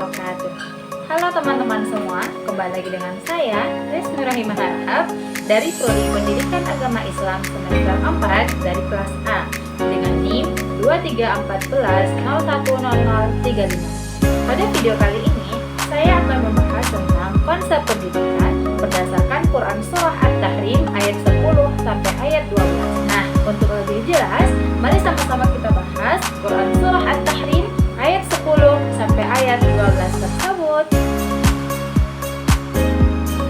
wabarakatuh. Halo teman-teman semua, kembali lagi dengan saya Res Nurahimah Harahap dari Prodi Pendidikan Agama Islam semester 4 dari kelas A dengan NIM 2314010035. Pada video kali ini saya akan membahas tentang konsep pendidikan berdasarkan Quran Surah At-Tahrim ayat 10 sampai ayat 12. Nah, untuk lebih jelas, mari sama-sama kita bahas Quran Surah At-Tahrim ayat 10 sampai ayat 12 tersebut.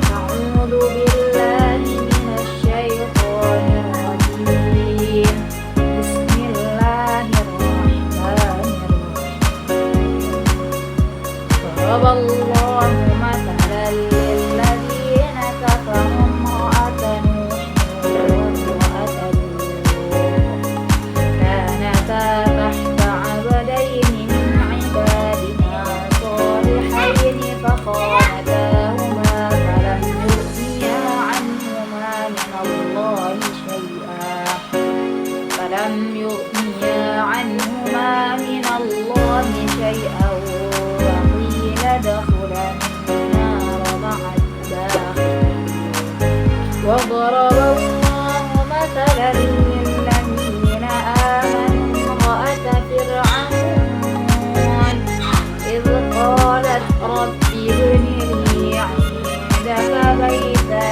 A'udzu billahi minasyaitonir rajim. Bismillahirrahmanirrahim. Daraballahu mathalan lilladzina kafaru imra'atan Nuhin wa imra'atan Lut. Kanata tahta 'abdaini min 'ibadina shalihaini fakhanatahuma falam yughniya 'anhuma min Allahi shay'an wa qila adkhula an-nar ma'a ad-dakhilin. وضرب الله مثلا للذين آمنوا امرأة فرعون إذ قالت رب ابن لي عندك بيتا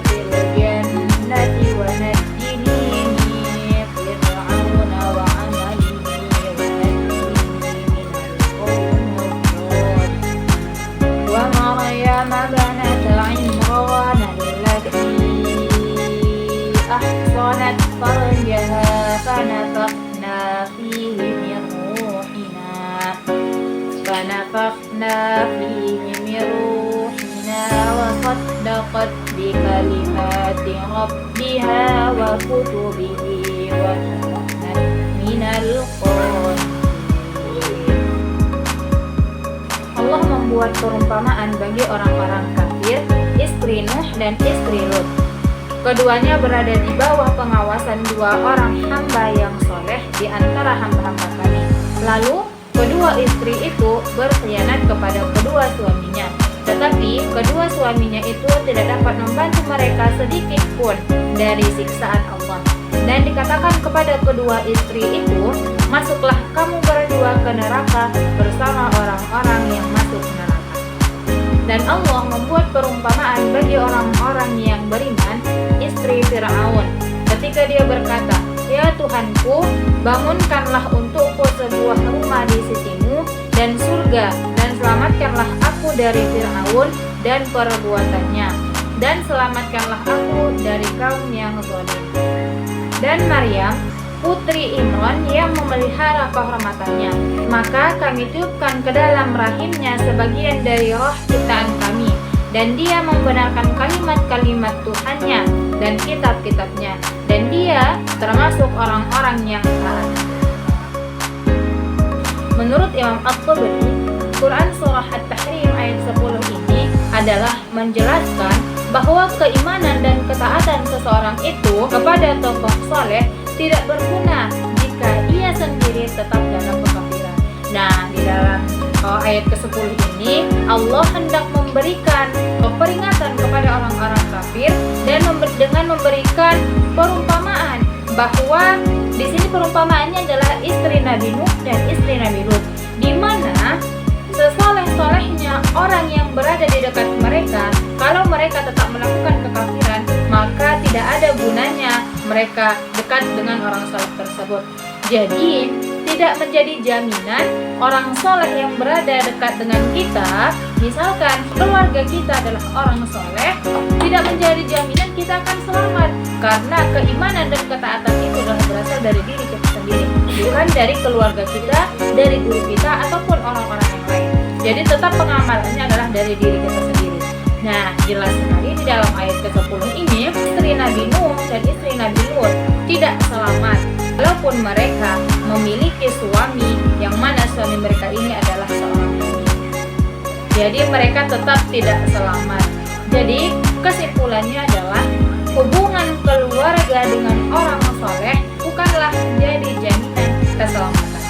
في الجنة ونجني من فرعون وعمله ونجني من القوم الظالمين. ومريم ابنة عمران التي أحصنت فرجها فنفخنا فيه من روحنا وصدقت بكلمات ربها وكتبه وكانت من القانتين. Allah membuat perumpamaan bagi orang-orang kafir, istri Nuh dan istri Lut. Keduanya berada di bawah pengawasan dua orang hamba yang soleh di antara hamba-hamba kami. Lalu, kedua istri itu berkhianat kepada kedua suaminya. Tetapi, kedua suaminya itu tidak dapat membantu mereka sedikit pun dari siksaan Allah. Dan dikatakan kepada kedua istri itu, masuklah kamu berdua ke neraka bersama orang-orang yang masuk neraka. Dan Allah membuat perumpamaan bagi orang-orang yang beriman, istri Fir'aun, ketika dia berkata, "Ya Tuhanku, bangunkanlah untukku sebuah rumah di sisimu dan surga, dan selamatkanlah aku dari Fir'aun dan perbuatannya, dan selamatkanlah aku dari kaum yang zalim." Dan Maryam, putri Imran yang memelihara kehormatannya, maka kami tiupkan ke dalam rahimnya sebagian dari roh ciptaan kami, dan dia membenarkan kalimat-kalimat Tuhannya dan kitab-kitabnya, dan dia termasuk orang-orang yang taat. Menurut Imam At-Tabari, Quran Surah At-Tahrim ayat 10 ini adalah menjelaskan bahwa keimanan dan ketaatan seseorang itu kepada tokoh soleh tidak berguna jika ia sendiri tetap dalam kekafiran. Nah, di dalam ayat ke-10 ini Allah hendak memberikan peringatan kepada orang-orang kafir dan dengan memberikan perumpamaan bahwa di sini perumpamaannya adalah istri Nabi Nuh dan istri Nabi Lut, di mana sesoleh-solehnya orang yang berada di dekat mereka, kalau mereka tetap melakukan kekafiran, maka tidak ada gunanya mereka dekat dengan orang soleh tersebut. Jadi, tidak menjadi jaminan orang soleh yang berada dekat dengan kita, misalkan keluarga kita adalah orang soleh, tidak menjadi jaminan kita akan selamat, karena keimanan dan ketaatan itu adalah berasal dari diri kita sendiri, bukan dari keluarga kita, dari guru kita, ataupun orang-orang yang lain. Jadi tetap pengamalannya adalah dari diri kita sendiri. Nah, jelas sekali di dalam ayat ke-10 ini, istri Nabi Nuh dan istri Nabi Lut tidak selamat walaupun mereka memiliki suami yang mana suami mereka ini adalah seorang nabi. Jadi mereka tetap tidak selamat. Jadi kesimpulannya adalah hubungan keluarga dengan orang soleh bukanlah menjadi jaminan keselamatan.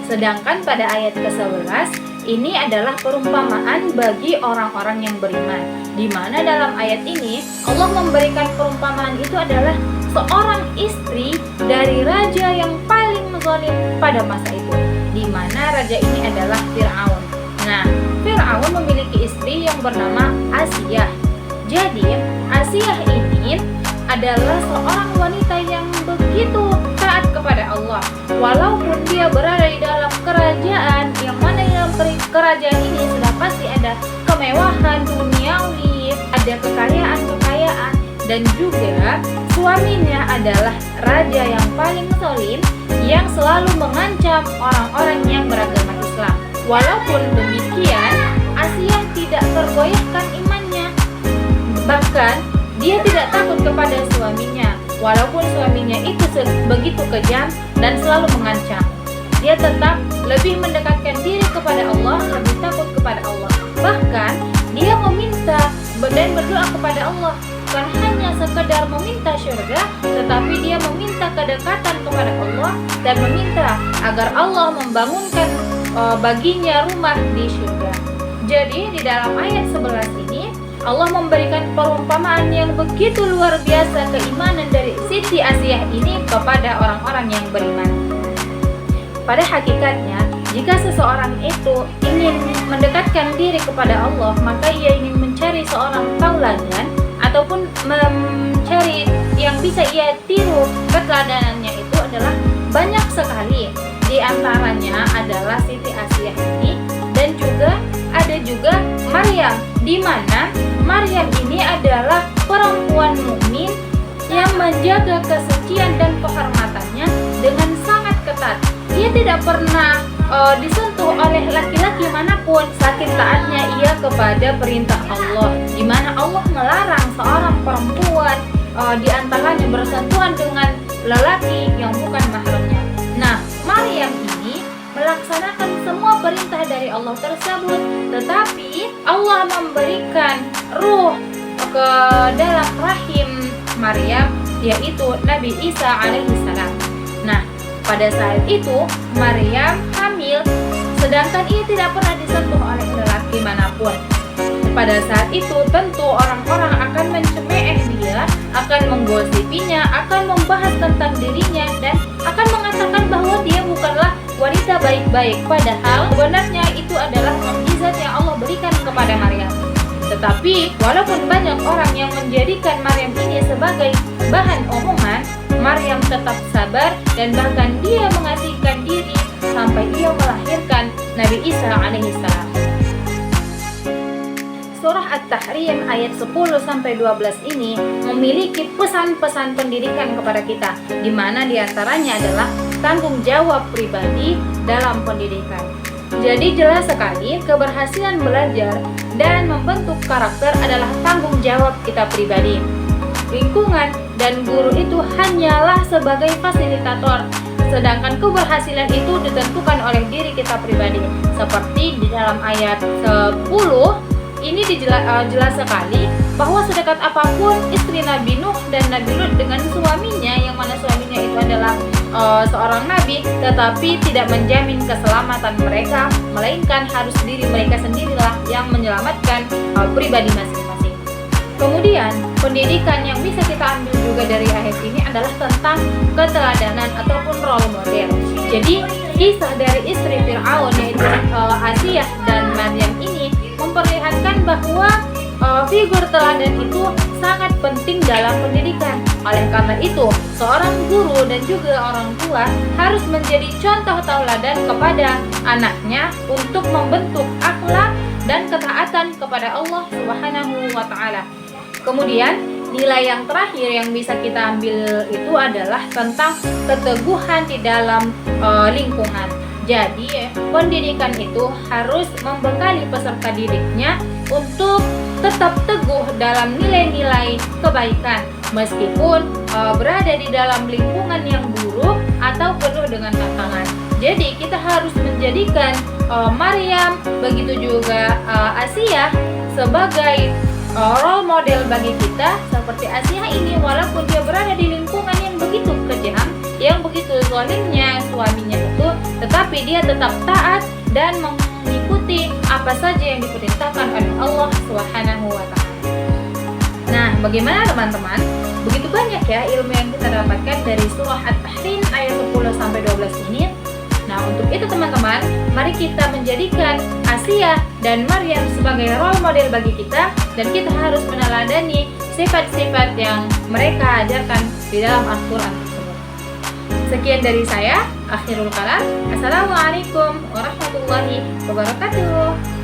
Sedangkan pada ayat ke-11 ini adalah perumpamaan bagi orang-orang yang beriman, di mana dalam ayat ini Allah memberikan perumpamaan itu adalah seorang istri dari raja yang paling zalim pada masa itu, di mana raja ini adalah Fir'aun. Nah, Fir'aun memiliki istri yang bernama Asiyah. Jadi, Asiyah ini adalah seorang wanita yang begitu taat kepada Allah. Walaupun dia berada di dalam kerajaan, yang mana dalam kerajaan ini sudah pasti ada kemewahan duniawi, ada kekayaan, dan juga suaminya adalah raja yang paling zalim yang selalu mengancam orang-orang yang beragama Islam. Walaupun demikian, Asiyah tidak tergoyahkan imannya. Bahkan dia tidak takut kepada suaminya, walaupun suaminya itu begitu kejam dan selalu mengancam. Dia tetap lebih mendekatkan diri kepada Allah, lebih takut kepada Allah. Bahkan dia meminta dan berdoa kepada Allah, bukan hanya sekedar meminta surga, tetapi dia meminta kedekatan kepada Allah dan meminta agar Allah membangunkan baginya rumah di surga. Jadi di dalam ayat 11 ini Allah memberikan perumpamaan yang begitu luar biasa keimanan dari Siti Asiyah ini kepada orang-orang yang beriman. Pada hakikatnya, jika seseorang itu ingin mendekatkan diri kepada Allah, maka ia ingin mencari seorang tauladan ataupun mencari yang bisa ia tiru keteladanannya itu adalah banyak sekali. Di antaranya adalah Siti Asiyah ini, dan juga ada juga Maryam, di mana Maryam ini adalah perempuan mukmin yang menjaga kesucian dan kehormatannya dengan sangat ketat. Ia tidak pernah disentuh oleh laki-laki manapun, saking taatnya ia kepada perintah Allah, di mana Allah melarang seorang perempuan di antaranya bersentuhan dengan lelaki yang bukan mahramnya. Nah, Maryam ini melaksanakan semua perintah dari Allah tersebut, tetapi Allah memberikan ruh ke dalam rahim Maryam, yaitu Nabi Isa alaihissalam. Nah, pada saat itu Maryam hamil, sedangkan ia tidak pernah disentuh oleh lelaki manapun. Pada saat itu tentu orang-orang akan mencemooh dia, akan menggosipinya, akan membahas tentang dirinya, dan akan mengatakan bahwa dia bukanlah wanita baik-baik, padahal sebenarnya itu adalah mukjizat yang Allah berikan kepada Maryam. Tetapi walaupun banyak orang yang menjadikan Maryam ini sebagai bahan omongan, Maryam tetap sabar dan bahkan dia mengasihkan diri sampai ia melahirkan Nabi Isa alaihissalam. Surah At-Tahrim ayat 10-12 ini memiliki pesan-pesan pendidikan kepada kita, di mana diantaranya adalah tanggung jawab pribadi dalam pendidikan. Jadi jelas sekali keberhasilan belajar dan membentuk karakter adalah tanggung jawab kita pribadi. Lingkungan dan guru itu hanyalah sebagai fasilitator, sedangkan keberhasilan itu ditentukan oleh diri kita pribadi. Seperti di dalam ayat 10 ini jelas sekali bahwa sedekat apapun istri Nabi Nuh dan Nabi Lut dengan suaminya, yang mana suaminya itu adalah seorang nabi, tetapi tidak menjamin keselamatan mereka, melainkan harus diri mereka sendirilah yang menyelamatkan pribadi masing-masing. Kemudian pendidikan yang bisa kita ambil juga dari ayat ini adalah tentang keteladanan ataupun role model. Jadi kisah dari istri Fir'aun yaitu Asiyah dan Maryam ini memperlihatkan bahwa figur teladan itu sangat penting dalam pendidikan. Oleh karena itu, seorang guru dan juga orang tua harus menjadi contoh tauladan kepada anaknya untuk membentuk akhlak dan ketaatan kepada Allah Subhanahu wa taala. Kemudian, nilai yang terakhir yang bisa kita ambil itu adalah tentang keteguhan di dalam lingkungan. Jadi, pendidikan itu harus membekali peserta didiknya untuk tetap teguh dalam nilai-nilai kebaikan, meskipun berada di dalam lingkungan yang buruk atau penuh dengan tantangan. Jadi, kita harus menjadikan Maryam, begitu juga Asiyah sebagai role model bagi kita. Seperti Asiyah ini, walaupun dia berada di lingkungan yang begitu kejam, yang begitu zalimnya suaminya itu, tetapi dia tetap taat dan mengikuti mengikuti apa saja yang diperintahkan oleh Allah Subhanahu wa Ta'ala. Nah, bagaimana teman-teman? Begitu banyak ya ilmu yang kita dapatkan dari surah At-Tahrim ayat 10 sampai 12 ini. Nah, untuk itu teman-teman, mari kita menjadikan Asia dan Maryam sebagai role model bagi kita, dan kita harus meneladani sifat-sifat yang mereka ajarkan di dalam Al-Quran tersebut. Sekian dari saya, akhirul kalam. Assalamualaikum warahmatullahi wabarakatuh.